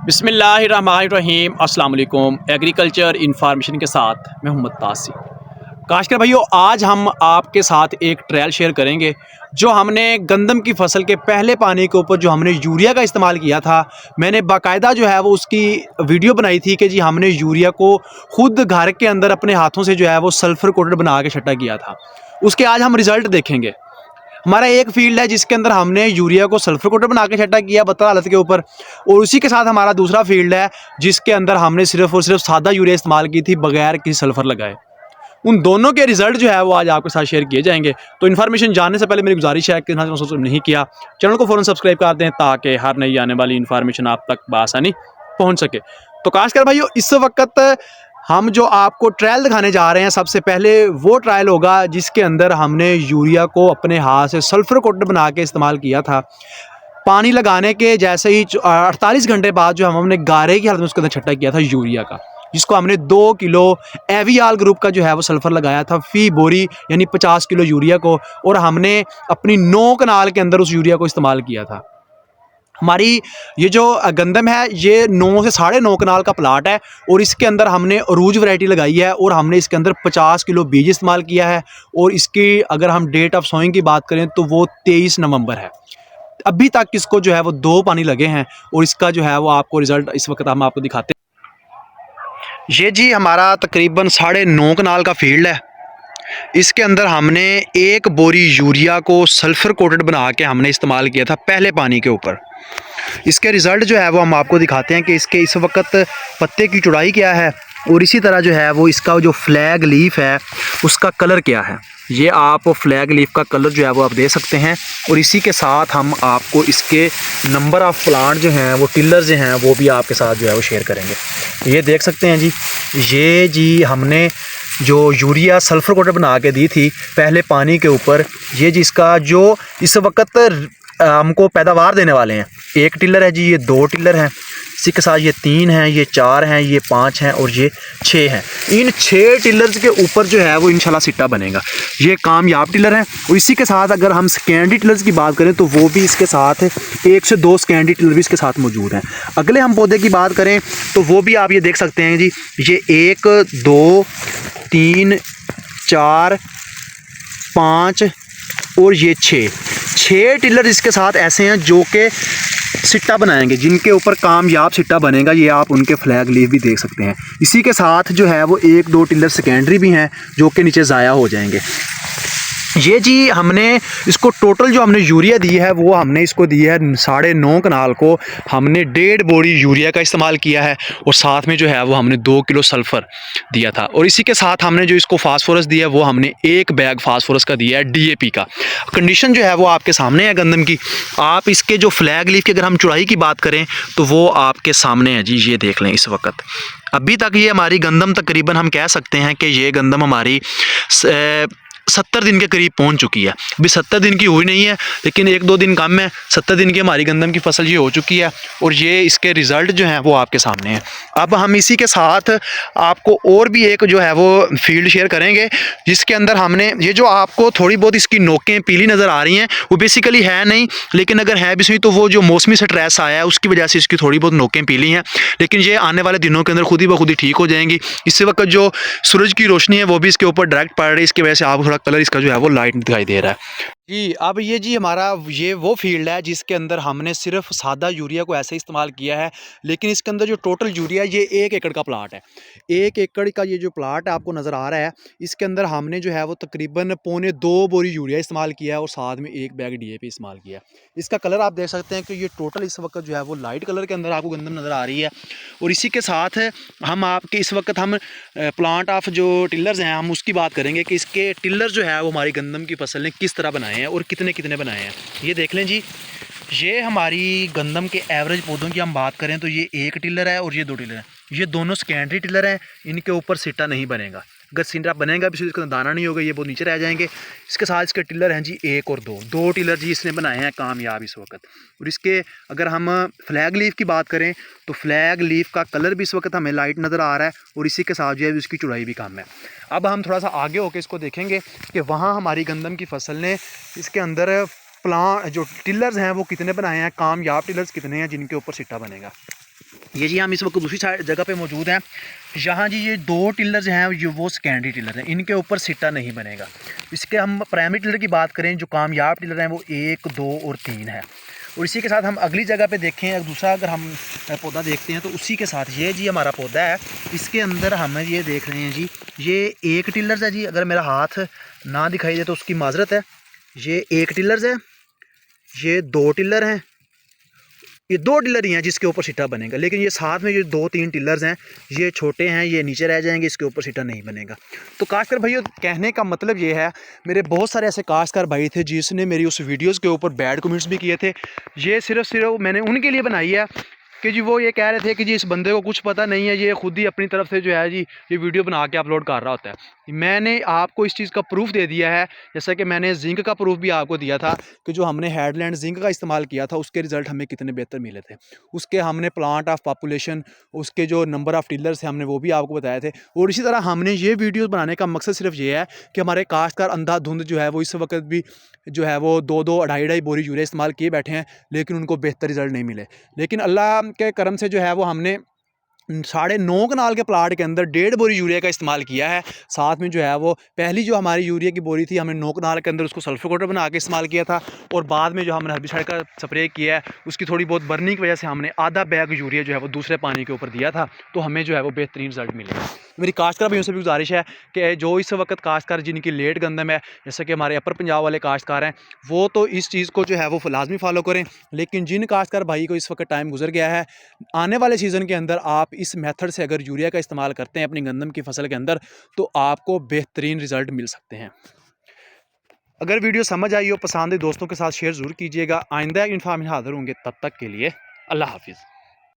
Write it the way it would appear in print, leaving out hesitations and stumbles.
बिस्मिल्लाहिर्रहमानिर्रहीम अस्सलाम वालेकुम। एग्रीकल्चर इन्फॉर्मेशन के साथ मैं मोहम्मद तासी। काश्तकार भाइयों, आज हम आपके साथ एक ट्रायल शेयर करेंगे जो हमने गंदम की फसल के पहले पानी के ऊपर जो हमने यूरिया का इस्तेमाल किया था। मैंने बाकायदा जो है वो उसकी वीडियो बनाई थी कि जी हमने यूरिया को खुद घर के अंदर अपने हाथों से जो है वो सल्फ़र कोटेड बना के छटा किया था। उसके आज हम रिज़ल्ट देखेंगे। हमारा एक फील्ड है जिसके अंदर हमने यूरिया को सल्फर कोटेड बना के छटा किया बदतर हालत के ऊपर, और उसी के साथ हमारा दूसरा फील्ड है जिसके अंदर हमने सिर्फ और सिर्फ सादा यूरिया इस्तेमाल की थी बगैर किसी सल्फर लगाए। उन दोनों के रिजल्ट जो है वो आज आपके साथ शेयर किए जाएंगे। तो इन्फॉर्मेशन जानने से पहले मेरी गुजारिश है कि सब्सक्राइब नहीं किया चैनल को फ़ौरन सब्सक्राइब कर दें ताकि हर नई आने वाली इन्फॉर्मेशन आप तक बआसानी पहुँच सके। तो खासकर भाइयों, इस वक्त हम जो आपको ट्रायल दिखाने जा रहे हैं, सबसे पहले वो ट्रायल होगा जिसके अंदर हमने यूरिया को अपने हाथ से सल्फर कोटेड बना के इस्तेमाल किया था। पानी लगाने के जैसे ही 48 घंटे बाद जो हमने गारे की हालत में उसके अंदर छट्टा किया था यूरिया का, जिसको हमने 2 किलो एवियाल ग्रुप का जो है वो सल्फ़र लगाया था फ़ी बोरी, यानी 50 किलो यूरिया को, और हमने अपनी 9 कनाल के अंदर उस यूरिया को इस्तेमाल किया था। हमारी ये जो गंदम है ये 9 से 9.5 कनाल का प्लाट है, और इसके अंदर हमने अरूज वैरायटी लगाई है, और हमने इसके अंदर 50 किलो बीज इस्तेमाल किया है। और इसकी अगर हम डेट ऑफ सोइंग की बात करें तो वो 23 नवंबर है। अभी तक इसको जो है वो 2 पानी लगे हैं, और इसका जो है वो आपको रिज़ल्ट इस वक्त हम आपको दिखाते हैं। ये जी हमारा तकरीबन 9.5 कनाल का फील्ड है। इसके अंदर हमने 1 बोरी यूरिया को सल्फ़र कोटेड बना के हमने इस्तेमाल किया था पहले पानी के ऊपर। इसके रिज़ल्ट जो है वो हम आपको दिखाते हैं कि इसके इस वक्त पत्ते की चौड़ाई क्या है, और इसी तरह जो है वो इसका जो फ्लैग लीफ है उसका कलर क्या है। ये आप फ्लैग लीफ का कलर जो है वो आप दे सकते हैं, और इसी के साथ हम आपको इसके नंबर ऑफ़ प्लांट जो हैं वो टिलर जो हैं वो भी आपके साथ जो है वो शेयर करेंगे। ये देख सकते हैं जी, ये जी हमने जो यूरिया सल्फ़र कोटेड बना के दी थी पहले पानी के ऊपर, ये जी इसका जो इस वक्त हमको पैदावार देने वाले हैं। 1 टिलर है जी, ये 2 टिलर हैं, इसी के साथ ये 3 हैं, ये 4 हैं, ये 5 हैं, और ये 6 हैं। इन 6 टिलर्स के ऊपर जो है वो इंशाल्लाह सिट्टा बनेगा। ये कामयाब टिलर हैं, और इसी के साथ अगर हम सेकेंडरी टिलर्स की बात करें तो वो भी इसके साथ 1 से 2 सेकेंडरी टिलर भी इसके साथ मौजूद हैं। अगले हम पौधे की बात करें तो वो भी आप ये देख सकते हैं जी, ये 1 2 3 4 5 और ये 6 टिलर इसके साथ ऐसे हैं जो कि सिट्टा बनाएंगे, जिनके ऊपर कामयाब सिट्टा बनेगा। ये आप उनके फ्लैग लीफ भी देख सकते हैं। इसी के साथ जो है वो 1-2 टिलर सेकेंडरी भी हैं जो कि नीचे ज़ाया हो जाएंगे। ये जी हमने इसको टोटल जो हमने यूरिया दी है वो हमने इसको दी है 9.5 कनाल को हमने 1.5 बोरी यूरिया का इस्तेमाल किया है, और साथ में जो है वो हमने 2 किलो सल्फ़र दिया था, और इसी के साथ हमने जो इसको फास्फोरस दिया है वो हमने 1 बैग फास्फोरस का दिया है डीएपी का। कंडीशन जो है वो आपके सामने है गंदम की। आप इसके जो फ्लैग लीफ की अगर हम चौड़ाई की बात करें तो वो आपके सामने है जी, ये देख लें। इस वक्त अभी तक ये हमारी गंदम तकरीबन हम कह सकते हैं कि ये गंदम हमारी 70 दिन के करीब पहुंच चुकी है। अभी 70 दिन की हुई नहीं है, लेकिन 1-2 दिन कम है। 70 दिन की हमारी गंदम की फसल ये हो चुकी है, और ये इसके रिज़ल्ट जो हैं वो आपके सामने हैं। अब हम इसी के साथ आपको और भी एक जो है वो फील्ड शेयर करेंगे जिसके अंदर हमने ये जो आपको थोड़ी बहुत इसकी नोकें पीली नज़र आ रही हैं वो बेसिकली है नहीं, लेकिन अगर है भी सही तो वो जो मौसमी स्ट्रेस आया है उसकी वजह से इसकी थोड़ी बहुत नोकें पीली हैं, लेकिन ये आने वाले दिनों के अंदर खुद ही ब खुद ही ठीक हो जाएंगी। इस वक्त जो सूरज की रोशनी है वो भी इसके ऊपर डायरेक्ट पड़ रही है, इसकी वजह से आपको थोड़ा कलर इसका जो है वो लाइट दिखाई दे रहा है जी। अब ये जी हमारा ये वो फील्ड है जिसके अंदर हमने सिर्फ सादा यूरिया को ऐसे इस्तेमाल किया है, लेकिन इसके अंदर जो टोटल यूरिया ये 1 एकड़ का प्लाट है। 1 एकड़ का ये जो प्लाट है आपको नज़र आ रहा है, इसके अंदर हमने जो है वो तकरीबन 1.25 बोरी यूरिया इस्तेमाल किया है, और साथ में 1 बैग डीएपी इस्तेमाल किया है। इसका कलर आप देख सकते हैं कि ये टोटल इस वक्त जो है वो लाइट कलर के अंदर आपको गंदम नज़र आ रही है। और इसी के साथ हम आपके इस वक्त हम प्लांट ऑफ जो टिलर्स हैं हम उसकी बात करेंगे कि इसके टिलर जो है वो हमारी गंदम की फसल ने किस तरह बनाए हैं और कितने कितने बनाए हैं। ये देख लें जी, ये हमारी गंदम के एवरेज पौधों की हम बात करें तो ये 1 टिलर है और ये 2 टिलर है। ये दोनों सेकेंडरी टिलर हैं, इनके ऊपर सिट्टा नहीं बनेगा। अगर सिट्टा बनेगा भी इसका दाना नहीं होगा, ये बहुत नीचे रह जाएंगे। इसके साथ इसके टिलर हैं जी 1 और 2 टिलर जी इसने बनाए हैं कामयाब इस वक्त। और इसके अगर हम फ्लैग लीफ की बात करें तो फ्लैग लीफ का कलर भी इस वक्त हमें लाइट नज़र आ रहा है, और इसी के साथ जो है उसकी चौड़ाई भी कम है। अब हम थोड़ा सा आगे होकर इसको देखेंगे कि वहाँ हमारी गंदम की फसल ने इसके अंदर जो टिलर्स हैं वो कितने बनाए हैं, कामयाब टिलर्स कितने हैं जिनके ऊपर सिट्टा बनेगा। ये जी हम इस वक्त दूसरी जगह पे मौजूद हैं। यहाँ जी ये 2 टिलर्स हैं, ये वो सेकेंडरी टिलर हैं, इनके ऊपर सिट्टा नहीं बनेगा। इसके हम प्राइमरी टिलर की बात करें, जो कामयाब टिलर हैं वो 1, 2 और 3 है। और इसी के साथ हम अगली जगह पे देखें, दूसरा अगर हम पौधा देखते हैं तो उसी के साथ ये जी हमारा पौधा है। इसके अंदर हम ये देख रहे हैं जी, ये 1 टिलर्स है जी। अगर मेरा हाथ ना दिखाई दे तो उसकी माजरत है। ये 1 टिलर्स है, ये 2 टिलर हैं, ये 2 टिलर ही हैं जिसके ऊपर सिट्टा बनेगा। लेकिन ये साथ में ये 2-3 टिलर्स हैं, ये छोटे हैं, ये नीचे रह जाएंगे, इसके ऊपर सिट्टा नहीं बनेगा। तो काश्तकार भाइयों, कहने का मतलब ये है, मेरे बहुत सारे ऐसे काश्तकार भाई थे जिसने मेरी उस वीडियोज़ के ऊपर बैड कमेंट्स भी किए थे। ये सिर्फ मैंने उनके लिए बनाई है कि जी वो ये कह रहे थे कि जी इस बंदे को कुछ पता नहीं है, ये खुद ही अपनी तरफ से जो है जी ये वीडियो बना के अपलोड कर रहा होता है। मैंने आपको इस चीज़ का प्रूफ दे दिया है, जैसा कि मैंने जिंक का प्रूफ भी आपको दिया था कि जो हमने हेडलैंड जिंक का इस्तेमाल किया था उसके रिज़ल्ट हमें कितने बेहतर मिले थे। उसके हमने प्लांट ऑफ पॉपुलेशन, उसके जो नंबर ऑफ़ टिलर्स हैं, हमने वो भी आपको बताए थे। और इसी तरह हमने ये वीडियो बनाने का मकसद सिर्फ ये है कि हमारे काश्तकार अंधाधुंध जो है वो इस वक्त भी जो है वो 2-2, 2.5-2.5 बोरी यूरिया इस्तेमाल किए बैठे हैं, लेकिन उनको बेहतर रिज़ल्ट नहीं मिले। लेकिन अल्लाह के करम से जो है वो हमने 9.5 कनाल के प्लाट के अंदर 1.5 बोरी यूरिया का इस्तेमाल किया है। साथ में जो है वो पहली जो हमारी यूरिया की बोरी थी, हमने 9 कनाल के अंदर उसको सल्फर कोटर बना के इस्तेमाल किया था। और बाद में जो हमने हर्बिसाइड का स्प्रे किया है, उसकी थोड़ी बहुत बर्निंग की वजह से हमने आधा बैग यूरिया जो है वो दूसरे पानी के ऊपर दिया था, तो हमें जो है वो बेहतरीन रिजल्ट मिले। मेरी काश्तकार भाइयों से भी गुजारिश है कि जो इस वक्त काश्तकार जिनकी लेट गंदम है, जैसे कि हमारे अपर पंजाब वाले काश्तकार हैं, वो तो इस चीज़ को जो है वो लाजमी फॉलो करें। लेकिन जिन काश्तकार भाई को इस वक्त टाइम गुजर गया है, आने वाले सीज़न के अंदर आप इस मेथड से अगर यूरिया का इस्तेमाल करते हैं अपनी गंदम की फसल के अंदर, तो आपको बेहतरीन रिजल्ट मिल सकते हैं। अगर वीडियो समझ आई हो, पसंद है, दोस्तों के साथ शेयर ज़रूर कीजिएगा। आइंदा इन्फॉर्मेशन हाजिर होंगे, तब तक के लिए अल्लाह हाफिज़।